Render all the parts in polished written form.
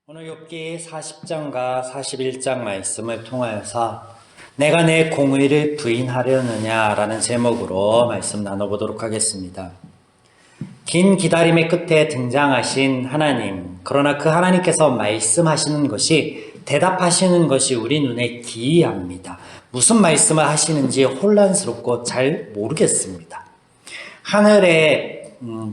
오늘 욥기 40장과 41장 말씀을 통하여서 내가 내 공의를 부인하려느냐라는 제목으로 말씀 나눠보도록 하겠습니다. 긴 기다림의 끝에 등장하신 하나님, 그러나 그 하나님께서 말씀하시는 것이 대답하시는 것이 우리 눈에 기이합니다. 무슨 말씀을 하시는지 혼란스럽고 잘 모르겠습니다.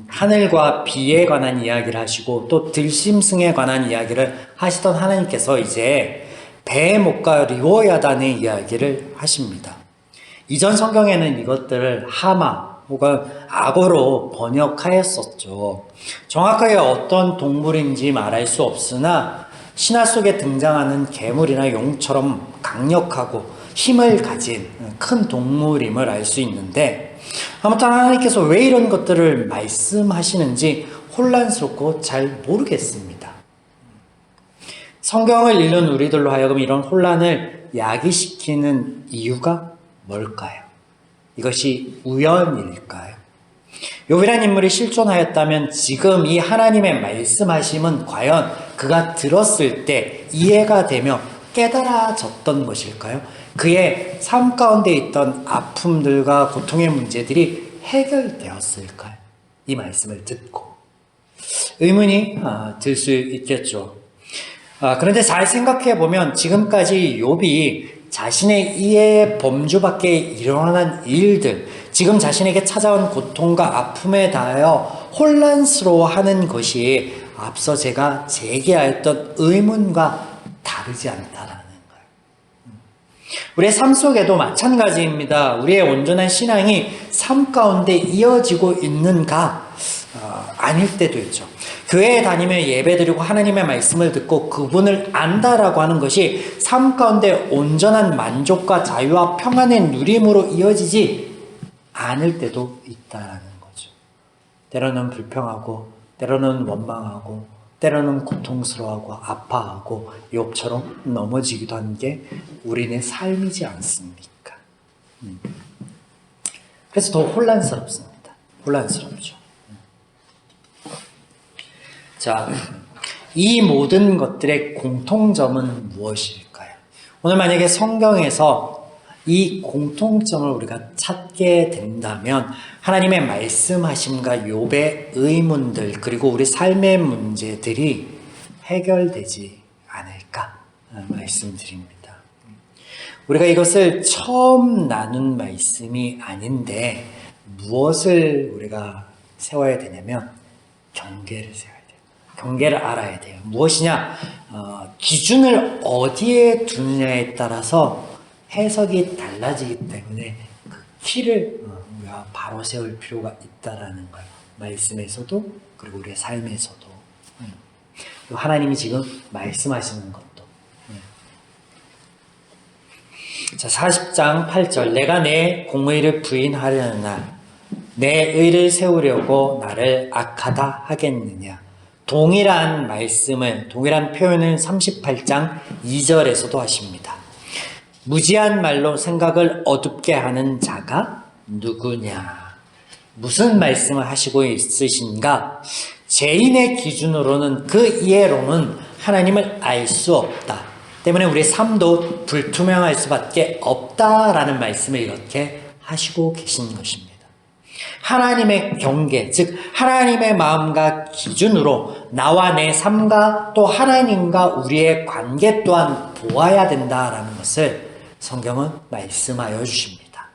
하늘과 비에 관한 이야기를 하시고 또 들짐승에 관한 이야기를 하시던 하나님께서 이제 베헤못과 리워야단의 이야기를 하십니다. 이전 성경에는 이것들을 하마 혹은 악어로 번역하였었죠. 정확하게 어떤 동물인지 말할 수 없으나 신화 속에 등장하는 괴물이나 용처럼 강력하고 힘을 가진 큰 동물임을 알 수 있는데, 아무튼 하나님께서 왜 이런 것들을 말씀하시는지 혼란스럽고 잘 모르겠습니다. 성경을 읽는 우리들로 하여금 이런 혼란을 야기시키는 이유가 뭘까요? 이것이 우연일까요? 욥이라는 인물이 실존하였다면 지금 이 하나님의 말씀하심은 과연 그가 들었을 때 이해가 되며 깨달아졌던 것일까요? 그의 삶 가운데 있던 아픔들과 고통의 문제들이 해결되었을까요? 이 말씀을 듣고 의문이 들 수 있겠죠. 그런데 잘 생각해 보면 지금까지 욥이 자신의 이해의 범주 밖에 일어난 일들, 지금 자신에게 찾아온 고통과 아픔에 대하여 혼란스러워하는 것이 앞서 제가 제기하였던 의문과 다르지 않다라는 거예요. 우리의 삶 속에도 마찬가지입니다. 우리의 온전한 신앙이 삶 가운데 이어지고 있는가? 아닐 때도 있죠. 교회에 다니며 예배드리고 하나님의 말씀을 듣고 그분을 안다라고 하는 것이 삶 가운데 온전한 만족과 자유와 평안의 누림으로 이어지지 않을 때도 있다라는 거죠. 때로는 불평하고, 때로는 원망하고, 때로는 고통스러워하고 아파하고 욥처럼 넘어지기도 한 게 우리의 삶이지 않습니까? 그래서 더 혼란스럽습니다. 혼란스럽죠. 자, 이 모든 것들의 공통점은 무엇일까요? 오늘 만약에 성경에서 이 공통점을 우리가 찾게 된다면 하나님의 말씀하심과 욥의 의문들 그리고 우리 삶의 문제들이 해결되지 않을까 말씀드립니다. 우리가 이것을 처음 나눈 말씀이 아닌데 무엇을 우리가 세워야 되냐면 경계를 세워야 돼요. 경계를 알아야 돼요. 무엇이냐? 기준을 어디에 두느냐에 따라서 해석이 달라지기 때문에 그 키를 우리가 바로 세울 필요가 있다라는 거예요. 말씀에서도 그리고 우리의 삶에서도 하나님이 지금 말씀하시는 것도. 자, 40장 8절 내가 내 공의를 부인하려느냐 내 의를 세우려고 나를 악하다 하겠느냐. 동일한 표현을 38장 2절에서도 하십니다. 무지한 말로 생각을 어둡게 하는 자가 누구냐? 무슨 말씀을 하시고 있으신가? 죄인의 기준으로는 그 이해로는 하나님을 알 수 없다. 때문에 우리의 삶도 불투명할 수밖에 없다라는 말씀을 이렇게 하시고 계신 것입니다. 하나님의 경계, 즉 하나님의 마음과 기준으로 나와 내 삶과 또 하나님과 우리의 관계 또한 보아야 된다라는 것을 성경은 말씀하여 주십니다.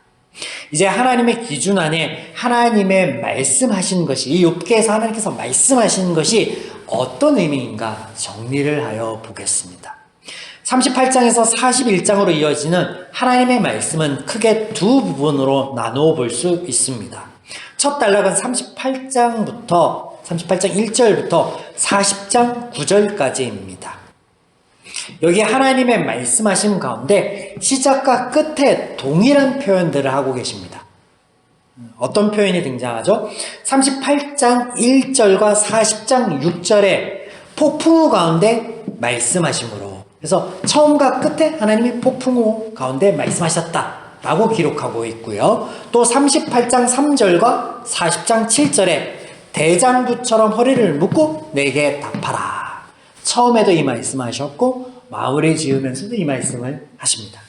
이제 하나님의 기준 안에 하나님의 말씀하신 것이 이 욥기에서 하나님께서 말씀하신 것이 어떤 의미인가 정리를 하여 보겠습니다. 38장에서 41장으로 이어지는 하나님의 말씀은 크게 두 부분으로 나누어 볼 수 있습니다. 첫 단락은 38장 1절부터 40장 9절까지입니다. 여기 하나님의 말씀하심 가운데 시작과 끝에 동일한 표현들을 하고 계십니다. 어떤 표현이 등장하죠? 38장 1절과 40장 6절에 폭풍우 가운데 말씀하심으로, 그래서 처음과 끝에 하나님이 폭풍우 가운데 말씀하셨다라고 기록하고 있고요. 또 38장 3절과 40장 7절에 대장부처럼 허리를 묶고 내게 답하라. 처음에도 이 말씀하셨고 마무리 지으면서도 이 말씀을 하십니다.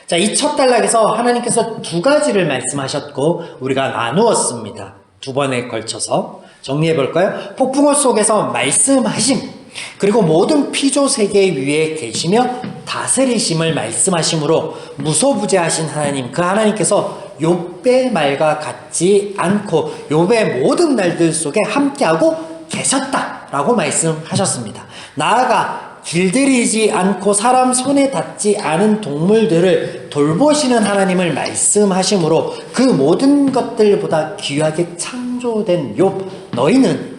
자, 이 첫 단락에서 하나님께서 두 가지를 말씀하셨고 우리가 나누었습니다. 두 번에 걸쳐서 정리해 볼까요? 폭풍우 속에서 말씀하심, 그리고 모든 피조 세계 위에 계시며 다스리심을 말씀하심으로 무소부재하신 하나님, 그 하나님께서 욥의 말과 같지 않고 욥의 모든 날들 속에 함께하고 계셨다라고 말씀하셨습니다. 나아가 길들이지 않고 사람 손에 닿지 않은 동물들을 돌보시는 하나님을 말씀하심으로 그 모든 것들보다 귀하게 창조된 욥, 너희는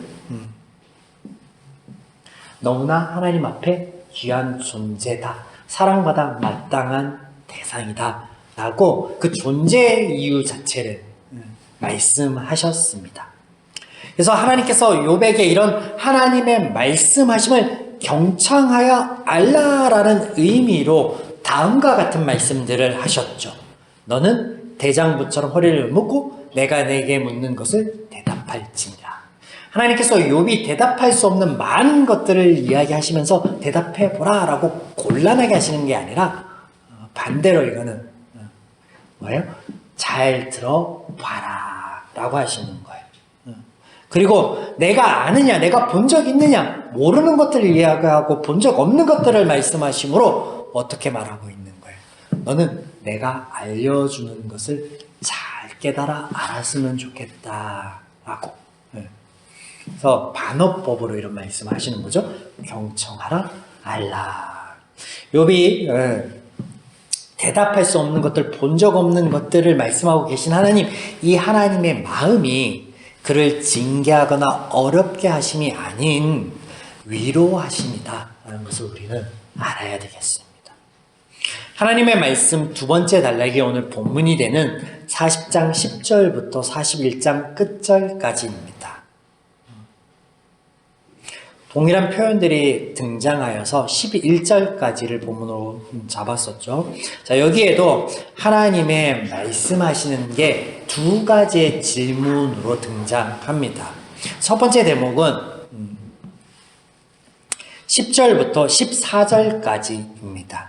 너무나 하나님 앞에 귀한 존재다, 사랑받아 마땅한 대상이다 라고 그 존재 이유 자체를 말씀하셨습니다. 그래서 하나님께서 욥에게 이런 하나님의 말씀하심을 경청하여 알라라는 의미로 다음과 같은 말씀들을 하셨죠. 너는 대장부처럼 허리를 묶고 내가 내게 묻는 것을 대답할지니라. 하나님께서 욥이 대답할 수 없는 많은 것들을 이야기하시면서 대답해보라 라고 곤란하게 하시는 게 아니라 반대로 이거는 뭐예요? 잘 들어봐라 라고 하시는 거예요. 그리고 내가 아느냐, 내가 본 적 있느냐, 모르는 것들을 이야기하고 본 적 없는 것들을 말씀하심으로 어떻게 말하고 있는 거예요? 너는 내가 알려주는 것을 잘 깨달아 알았으면 좋겠다 라고. 그래서 반어법으로 이런 말씀하시는 거죠. 경청하라 알라. 욥이 대답할 수 없는 것들, 본 적 없는 것들을 말씀하고 계신 하나님, 이 하나님의 마음이 그를 징계하거나 어렵게 하심이 아닌 위로하심이다 라는 것을 우리는 알아야 되겠습니다. 하나님의 말씀 두 번째 단락이 오늘 본문이 되는 40장 10절부터 41장 끝절까지입니다. 동일한 표현들이 등장하여서 11절까지를 본문으로 잡았었죠. 자, 여기에도 하나님의 말씀하시는 게 두 가지의 질문으로 등장합니다. 첫 번째 대목은 10절부터 14절까지입니다.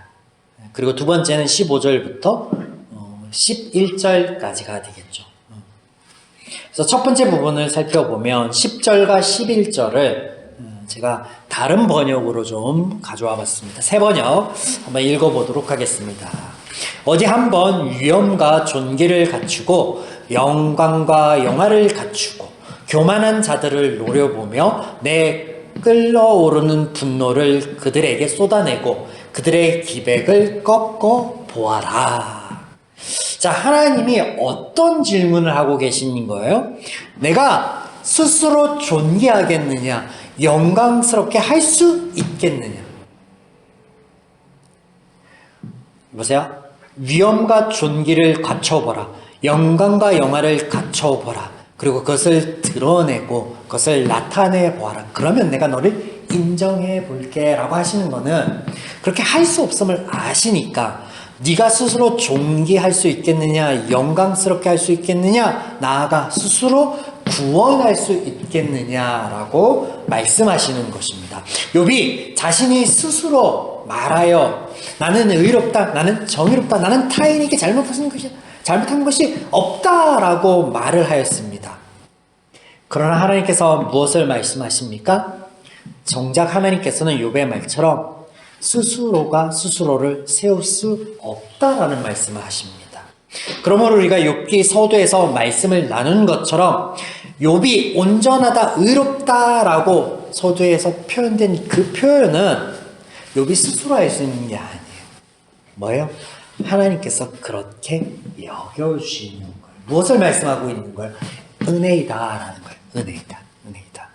그리고 두 번째는 15절부터 11절까지가 되겠죠. 그래서 첫 번째 부분을 살펴보면 10절과 11절을 제가 다른 번역으로 좀 가져와 봤습니다. 새 번역 한번 읽어보도록 하겠습니다. 어디 한번 위엄과 존귀를 갖추고 영광과 영화를 갖추고 교만한 자들을 노려보며 내 끌어오르는 분노를 그들에게 쏟아내고 그들의 기백을 꺾어 보아라. 자, 하나님이 어떤 질문을 하고 계신 거예요? 내가 스스로 존귀하겠느냐? 영광스럽게 할 수 있겠느냐? 보세요. 위엄과 존귀를 갖춰보라. 영광과 영화를 갖춰보라. 그리고 그것을 드러내고 그것을 나타내보아라. 그러면 내가 너를 인정해 볼게 라고 하시는 거는 그렇게 할 수 없음을 아시니까 네가 스스로 존귀할 수 있겠느냐, 영광스럽게 할 수 있겠느냐, 나아가 스스로 구원할 수 있겠느냐라고 말씀하시는 것입니다. 욥이 자신이 스스로 말하여 나는 의롭다, 나는 정의롭다, 나는 타인에게 잘못한 것이 없다라고 말을 하였습니다. 그러나 하나님께서 무엇을 말씀하십니까? 정작 하나님께서는 욥의 말처럼 스스로가 스스로를 세울 수 없다라는 말씀을 하십니다. 그러므로 우리가 욥기 서두에서 말씀을 나눈 것처럼 욥이 온전하다, 의롭다라고 서두에서 표현된 그 표현은 욥이 스스로 할 수 있는 게 아니에요. 뭐예요? 하나님께서 그렇게 여겨주시는 거예요. 무엇을 말씀하고 있는 거예요? 은혜이다라는 거예요. 은혜이다. 은혜이다.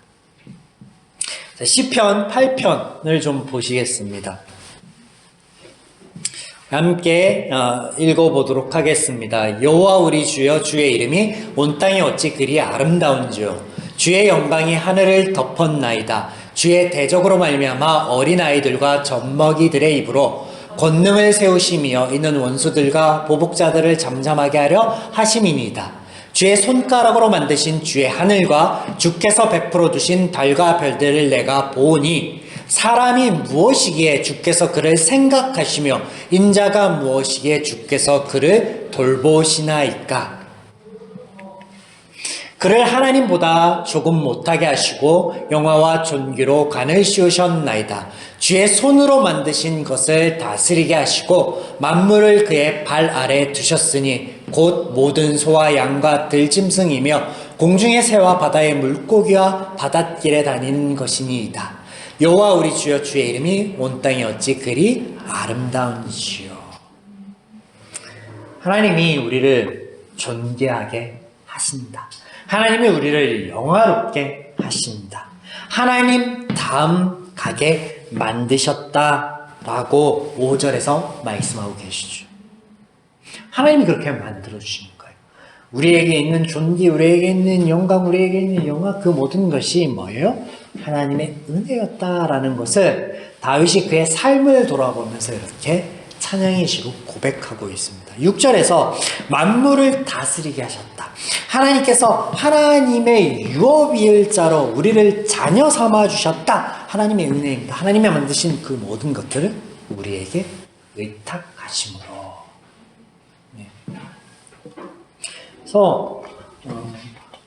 자, 시편 8편을 좀 보시겠습니다. 함께 읽어보도록 하겠습니다. 여호와 우리 주여, 주의 이름이 온 땅에 어찌 그리 아름다운지요. 주의 영광이 하늘을 덮었나이다. 주의 대적으로 말미암아 어린아이들과 젖먹이들의 입으로 권능을 세우시며 이는 원수들과 보복자들을 잠잠하게 하려 하심이니이다. 주의 손가락으로 만드신 주의 하늘과 주께서 베풀어 두신 달과 별들을 내가 보오니 사람이 무엇이기에 주께서 그를 생각하시며 인자가 무엇이기에 주께서 그를 돌보시나이까. 그를 하나님보다 조금 못하게 하시고 영화와 존귀로 관을 씌우셨나이다. 주의 손으로 만드신 것을 다스리게 하시고 만물을 그의 발 아래 두셨으니 곧 모든 소와 양과 들짐승이며 공중의 새와 바다의 물고기와 바닷길에 다니는 것이니이다. 여호와 우리 주여, 주의 이름이 온 땅에 어찌 그리 아름다운지요. 하나님이 우리를 존귀하게 하신다. 하나님이 우리를 영화롭게 하신다. 하나님 다음 가게 만드셨다라고 5절에서 말씀하고 계시죠. 하나님이 그렇게 만들어주신 거예요. 우리에게 있는 존귀, 우리에게 있는 영광, 우리에게 있는 영화, 그 모든 것이 뭐예요? 하나님의 은혜였다라는 것을 다윗이 그의 삶을 돌아보면서 이렇게 찬양의 시로 고백하고 있습니다. 6절에서 만물을 다스리게 하셨다. 하나님께서 하나님의 유업일 자로 우리를 자녀 삼아 주셨다. 하나님의 은혜입니다. 하나님이 만드신 그 모든 것들을 우리에게 의탁하심으로. 네. 그래서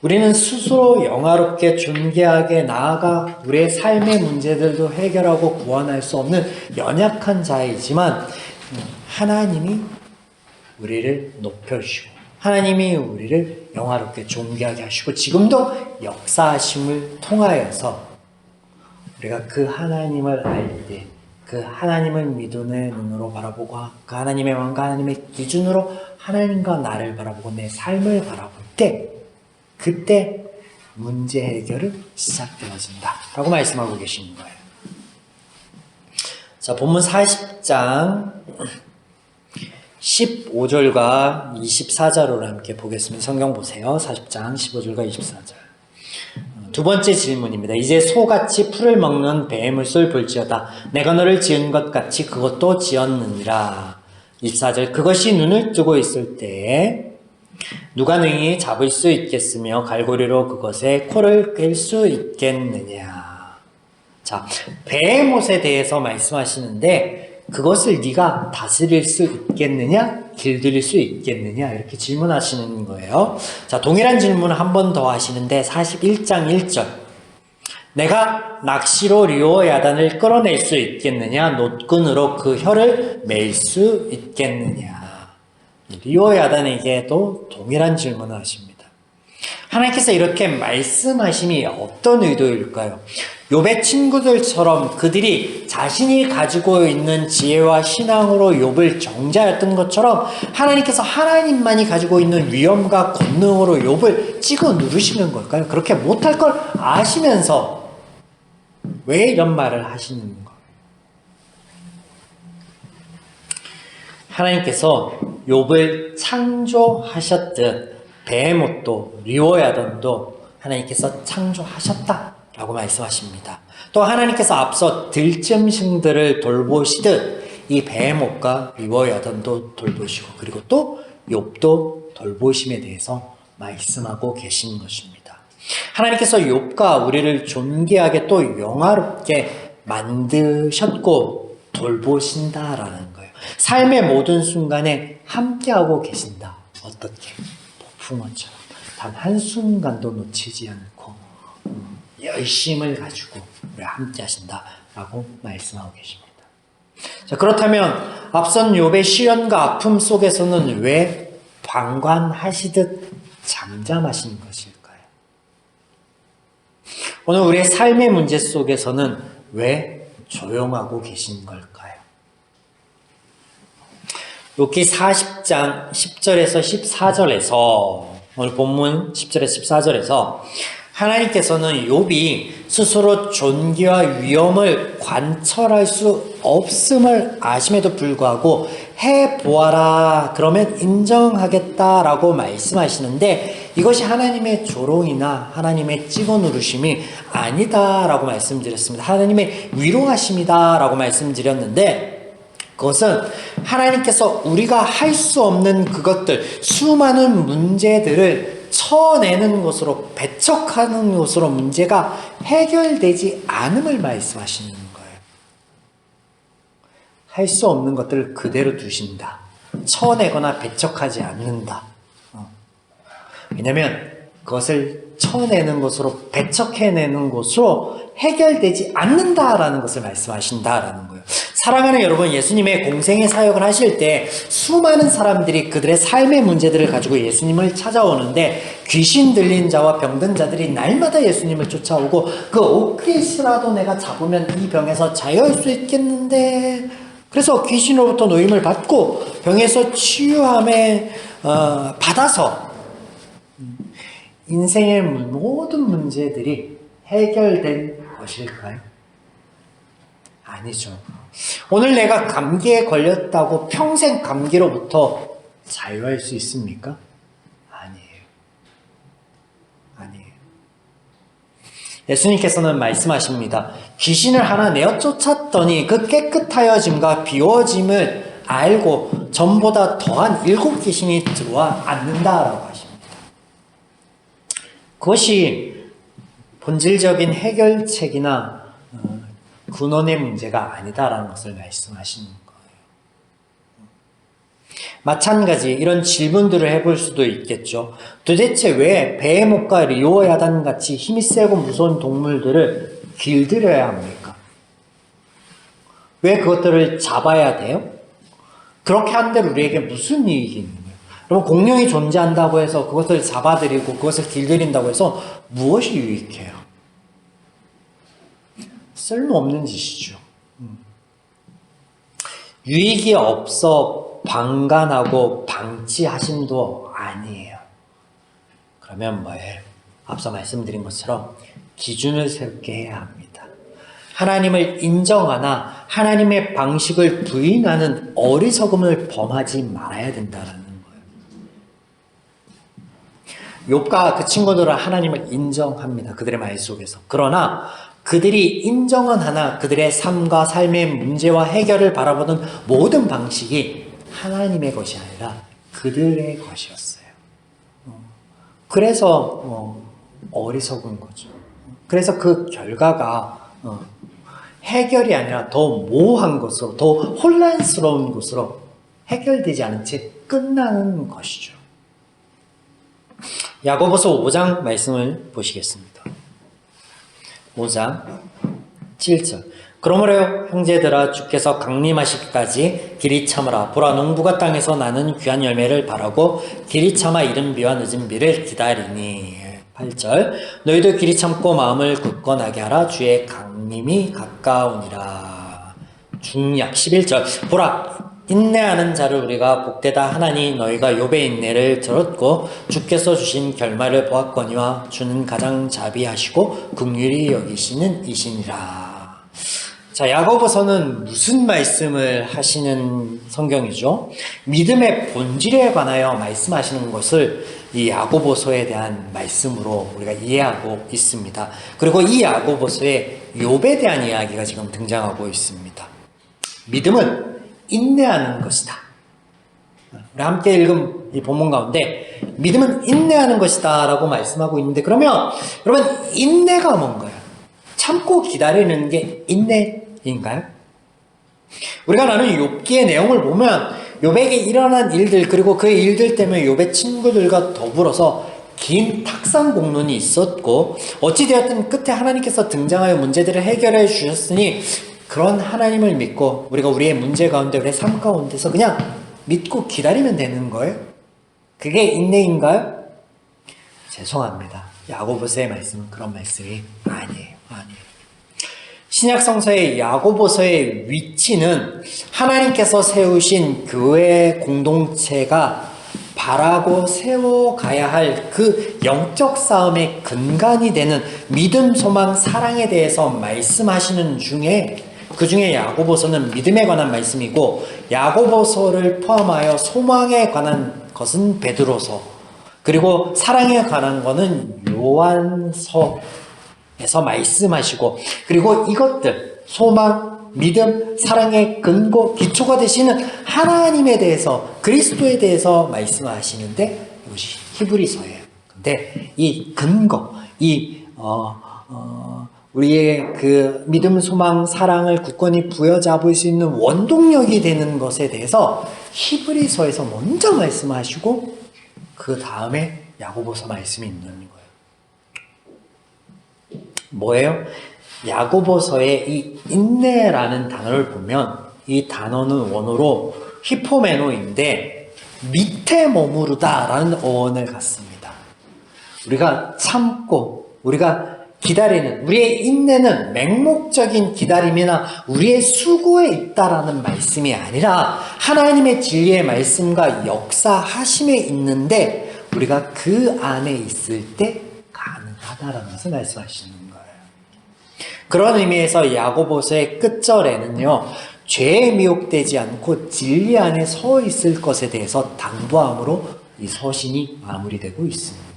우리는 스스로 영화롭게 존귀하게 나아가 우리의 삶의 문제들도 해결하고 구원할 수 없는 연약한 자이지만 하나님이 우리를 높여주시고 하나님이 우리를 영화롭게 존귀하게 하시고 지금도 역사하심을 통하여서 우리가 그 하나님을 알 때 그 하나님을 믿음의 눈으로 바라보고 그 하나님의 왕과 하나님의 기준으로 하나님과 나를 바라보고 내 삶을 바라볼 때 그때 문제 해결은 시작되어진다 라고 말씀하고 계시는 거예요. 자, 본문 40장 15절과 24절로 함께 보겠습니다. 성경 보세요. 40장 15절과 24절. 두 번째 질문입니다. 이제 소같이 풀을 먹는 뱀을 볼지어다. 내가 너를 지은 것 같이 그것도 지었느니라. 24절. 그것이 눈을 뜨고 있을 때에 누가 능히 잡을 수 있겠으며 갈고리로 그것의 코를 꿰 수 있겠느냐. 자, 베헤못에 대해서 말씀하시는데 그것을 네가 다스릴 수 있겠느냐? 길들일 수 있겠느냐? 이렇게 질문하시는 거예요. 자, 동일한 질문을 한 번 더 하시는데 41장 1절. 내가 낚시로 리오 야단을 끌어낼 수 있겠느냐? 노끈으로 그 혀를 맬 수 있겠느냐? 리오 야단에게도 동일한 질문을 하십니다. 하나님께서 이렇게 말씀하심이 어떤 의도일까요? 욥의 친구들처럼 그들이 자신이 가지고 있는 지혜와 신앙으로 욥을 정죄하였던 것처럼 하나님께서 하나님만이 가지고 있는 위엄과 권능으로 욥을 찍어 누르시는 걸까요? 그렇게 못할 걸 아시면서 왜 이런 말을 하시는 거예요? 하나님께서 욥을 창조하셨듯 베헤못도 리오야단도 하나님께서 창조하셨다라고 말씀하십니다. 또 하나님께서 앞서 들짐승들을 돌보시듯 이 베헤못과 리오야단도 돌보시고 그리고 또 욥도 돌보심에 대해서 말씀하고 계신 것입니다. 하나님께서 욥과 우리를 존귀하게 또 영화롭게 만드셨고 돌보신다라는 거예요. 삶의 모든 순간에 함께하고 계신다. 어떻게? 풍어처럼 단 한순간도 놓치지 않고 열심을 가지고 우리와 함께 하신다라고 말씀하고 계십니다. 자, 그렇다면 앞선 욥의 시련과 아픔 속에서는 왜 방관하시듯 잠잠하신 것일까요? 오늘 우리의 삶의 문제 속에서는 왜 조용하고 계신 걸까요? 욥기 40장 10절에서 14절에서 오늘 본문 10절에서 14절에서 하나님께서는 욥이 스스로 존귀와 위엄을 관철할 수 없음을 아심에도 불구하고 해보아라 그러면 인정하겠다라고 말씀하시는데 이것이 하나님의 조롱이나 하나님의 찍어 누르심이 아니다라고 말씀드렸습니다. 하나님의 위로하심이다라고 말씀드렸는데 그것은 하나님께서 우리가 할 수 없는 그것들, 수많은 문제들을 쳐내는 것으로, 배척하는 것으로 문제가 해결되지 않음을 말씀하시는 거예요. 할 수 없는 것들을 그대로 두신다. 쳐내거나 배척하지 않는다. 왜냐하면 그것을 쳐내는 것으로, 배척해내는 것으로 해결되지 않는다라는 것을 말씀하신다라는 거예요. 사랑하는 여러분, 예수님의 공생의 사역을 하실 때 수많은 사람들이 그들의 삶의 문제들을 가지고 예수님을 찾아오는데, 귀신 들린 자와 병든 자들이 날마다 예수님을 쫓아오고, 그 옷깃이라도 내가 잡으면 이 병에서 자유할 수 있겠는데, 그래서 귀신으로부터 노임을 받고 병에서 치유함에 받아서 인생의 모든 문제들이 해결된 것일까요? 아니죠. 오늘 내가 감기에 걸렸다고 평생 감기로부터 자유할 수 있습니까? 아니에요. 아니에요. 예수님께서는 말씀하십니다. 귀신을 하나 내어 쫓았더니 그 깨끗하여짐과 비워짐을 알고 전보다 더한 7 귀신이 들어와 앉는다라고 하십니다. 그것이 본질적인 해결책이나 근원의 문제가 아니다라는 것을 말씀하시는 거예요. 마찬가지 이런 질문들을 해볼 수도 있겠죠. 도대체 왜 베헤못과 리오야단 같이 힘이 세고 무서운 동물들을 길들여야 합니까? 왜 그것들을 잡아야 돼요? 그렇게 한 대로 우리에게 무슨 이익이 있는 거예요? 여러분, 공룡이 존재한다고 해서 그것을 잡아들이고 그것을 길들인다고 해서 무엇이 유익해요? 쓸모없는 짓이죠. 유익이 없어 방관하고 방치하심도 아니에요. 그러면 뭐예요? 앞서 말씀드린 것처럼 기준을 세우게 해야 합니다. 하나님을 인정하나 하나님의 방식을 부인하는 어리석음을 범하지 말아야 된다는 거예요. 욥과 그 친구들은 하나님을 인정합니다. 그들의 말 속에서. 그러나 그들이 인정은 하나 그들의 삶과 삶의 문제와 해결을 바라보는 모든 방식이 하나님의 것이 아니라 그들의 것이었어요. 그래서 어리석은 거죠. 그래서 그 결과가 해결이 아니라 더 모호한 것으로, 더 혼란스러운 것으로 해결되지 않은 채 끝나는 것이죠. 야고보서 5장 말씀을 보시겠습니다. 5장 7절. 그러므로 형제들아, 주께서 강림하시기까지 길이 참으라. 보라, 농부가 땅에서 나는 귀한 열매를 바라고 길이 참아 이른 비와 늦은 비를 기다리니. 8절. 너희도 길이 참고 마음을 굳건하게 하라. 주의 강림이 가까우니라. 중약 11절. 보라, 인내하는 자를 우리가 복되다 하나니 너희가 욥의 인내를 들었고 주께서 주신 결말을 보았거니와 주는 가장 자비하시고 긍휼히 여기시는 이시니라. 자, 야고보서는 무슨 말씀을 하시는 성경이죠? 믿음의 본질에 관하여 말씀하시는 것을 이 야고보서에 대한 말씀으로 우리가 이해하고 있습니다. 그리고 이 야고보서에 욥에 대한 이야기가 지금 등장하고 있습니다. 믿음은 인내하는 것이다. 우리 함께 읽은 이 본문 가운데 믿음은 인내하는 것이다 라고 말씀하고 있는데, 그러면 여러분, 인내가 뭔가요? 참고 기다리는 게 인내인가요? 우리가 나눈 욥기의 내용을 보면 욥에게 일어난 일들, 그리고 그 일들 때문에 욥의 친구들과 더불어서 긴 탁상 공론이 있었고, 어찌되었든 끝에 하나님께서 등장하여 문제들을 해결해 주셨으니 그런 하나님을 믿고 우리가 우리의 문제 가운데, 우리의 삶 가운데서 그냥 믿고 기다리면 되는 거예요? 그게 인내인가요? 죄송합니다. 야고보서의 말씀은 그런 말씀이 아니에요. 신약 성서의 야고보서의 위치는 하나님께서 세우신 교회 공동체가 바라고 세워가야 할 그 영적 싸움의 근간이 되는 믿음, 소망, 사랑에 대해서 말씀하시는 중에, 그 중에 야고보서는 믿음에 관한 말씀이고, 야고보서를 포함하여 소망에 관한 것은 베드로서, 그리고 사랑에 관한 것은 요한서에서 말씀하시고, 그리고 이것들 소망, 믿음, 사랑의 근거, 기초가 되시는 하나님에 대해서, 그리스도에 대해서 말씀하시는데 이것이 히브리서예요. 근데 이 근거, 우리의 그 믿음, 소망, 사랑을 굳건히 부여잡을 수 있는 원동력이 되는 것에 대해서 히브리서에서 먼저 말씀하시고 그 다음에 야고보서 말씀이 있는 거예요. 뭐예요? 야고보서의 이 인내라는 단어를 보면 이 단어는 원어로 히포메노인데 밑에 머무르다라는 어원을 갖습니다. 우리가 참고 우리가 기다리는 우리의 인내는 맹목적인 기다림이나 우리의 수고에 있다라는 말씀이 아니라 하나님의 진리의 말씀과 역사하심에 있는데 우리가 그 안에 있을 때 가능하다라는 것을 말씀하시는 거예요. 그런 의미에서 야고보서의 끝절에는요, 죄에 미혹되지 않고 진리 안에 서 있을 것에 대해서 당부함으로 이 서신이 마무리되고 있습니다.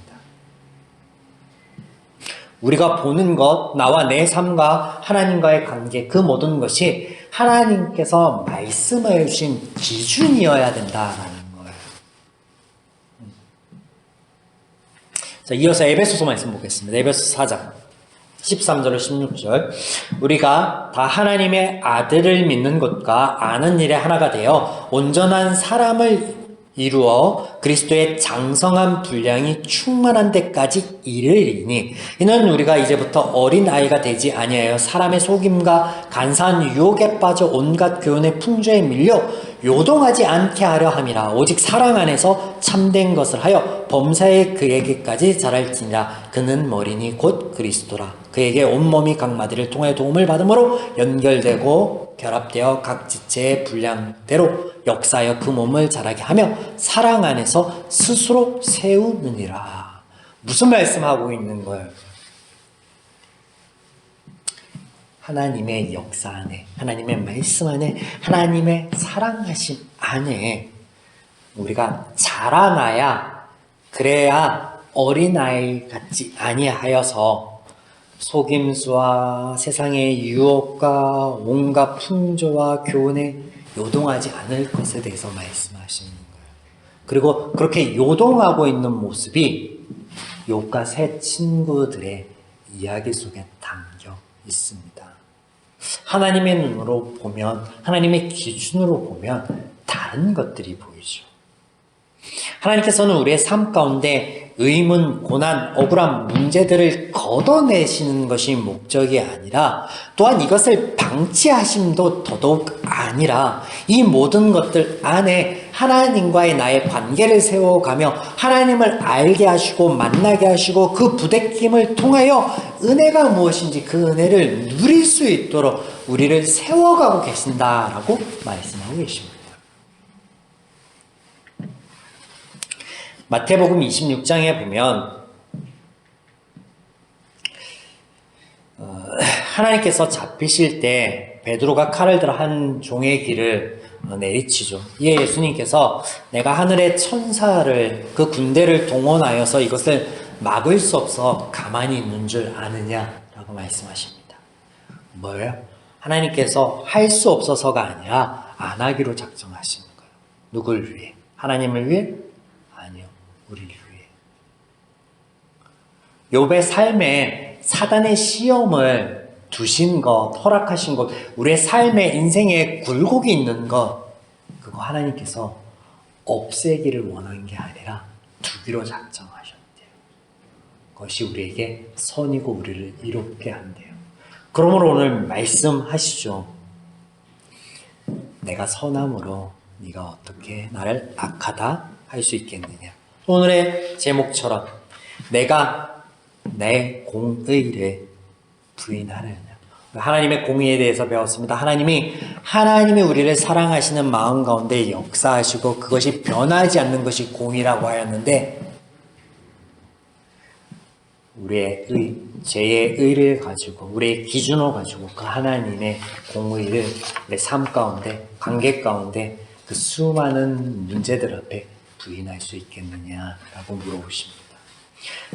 우리가 보는 것, 나와 내 삶과 하나님과의 관계, 그 모든 것이 하나님께서 말씀해 주신 기준이어야 된다라는 거예요. 자, 이어서 에베소서 말씀 보겠습니다. 에베소 4장 13절로 16절. 우리가 다 하나님의 아들을 믿는 것과 아는 일에 하나가 되어 온전한 사람을 이루어 그리스도의 장성한 분량이 충만한 데까지 이르리니 이는 우리가 이제부터 어린아이가 되지 아니하여 사람의 속임과 간사한 유혹에 빠져 온갖 교훈의 풍조에 밀려 요동하지 않게 하려 함이라. 오직 사랑 안에서 참된 것을 하여 범사에 그에게까지 자랄지니라. 그는 머리니 곧 그리스도라. 그에게 온몸이 각 마디를 통해 도움을 받음으로 연결되고 결합되어 각 지체의 분량대로 역사하여 그 몸을 자라게 하며 사랑 안에서 스스로 세우느니라. 무슨 말씀하고 있는 거예요? 하나님의 역사 안에, 하나님의 말씀 안에, 하나님의 사랑하심 안에 우리가 자라나야, 그래야 어린아이 같지 아니하여서 속임수와 세상의 유혹과 온갖 풍조와 교훈에 요동하지 않을 것에 대해서 말씀하시는 거예요. 그리고 그렇게 요동하고 있는 모습이 욥과 세 친구들의 이야기 속에 담겨 있습니다. 하나님의 눈으로 보면, 하나님의 기준으로 보면 다른 것들이 보이죠. 하나님께서는 우리의 삶 가운데 의문, 고난, 억울한 문제들을 걷어내시는 것이 목적이 아니라 또한 이것을 방치하심도 더더욱 아니라 이 모든 것들 안에 하나님과의 나의 관계를 세워가며 하나님을 알게 하시고 만나게 하시고 그 부대낌을 통하여 은혜가 무엇인지 그 은혜를 누릴 수 있도록 우리를 세워가고 계신다라고 말씀하고 계십니다. 마태복음 26장에 보면 하나님께서 잡히실 때 베드로가 칼을 들어 한 종의 길을 내리치죠. 이에 예수님께서 내가 하늘의 천사를 그 군대를 동원하여서 이것을 막을 수 없어 가만히 있는 줄 아느냐라고 말씀하십니다. 뭐예요? 하나님께서 할 수 없어서가 아니라 안 하기로 작정하시는 거예요. 누굴 위해? 하나님을 위해? 아니요. 우리를 위해. 욥의 삶에 사단의 시험을 두신 것, 허락하신 것, 우리의 삶의 인생에 굴곡이 있는 것, 그거 하나님께서 없애기를 원한 게 아니라 두기로 작정하셨대요. 그것이 우리에게 선이고 우리를 이롭게 한대요. 그러므로 오늘 말씀하시죠. 내가 선함으로 네가 어떻게 나를 악하다 할 수 있겠느냐. 오늘의 제목처럼 내가 내 공의를 부인하느냐. 하나님의 공의에 대해서 배웠습니다. 하나님이 우리를 사랑하시는 마음 가운데 역사하시고 그것이 변하지 않는 것이 공의라고 하였는데 우리의 죄의 의를 가지고 우리의 기준을 가지고 그 하나님의 공의를 내 삶 가운데 관계 가운데 그 수많은 문제들 앞에 부인할 수 있겠느냐라고 물어보십니다.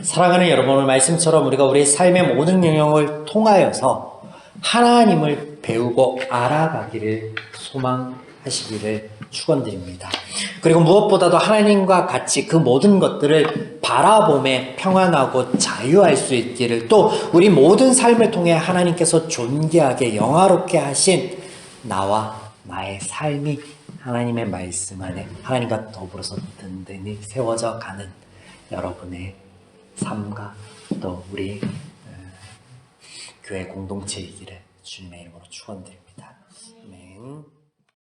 사랑하는 여러분, 오늘 말씀처럼 우리가 우리의 삶의 모든 영역을 통하여서 하나님을 배우고 알아가기를 소망하시기를 축원드립니다. 그리고 무엇보다도 하나님과 같이 그 모든 것들을 바라보며 평안하고 자유할 수 있기를, 또 우리 모든 삶을 통해 하나님께서 존귀하게 영화롭게 하신 나와 나의 삶이 하나님의 말씀 안에 하나님과 더불어서 든든히 세워져 가는 여러분의 삶과 또 우리 교회 공동체이기를 주님의 이름으로 축원드립니다. 아멘.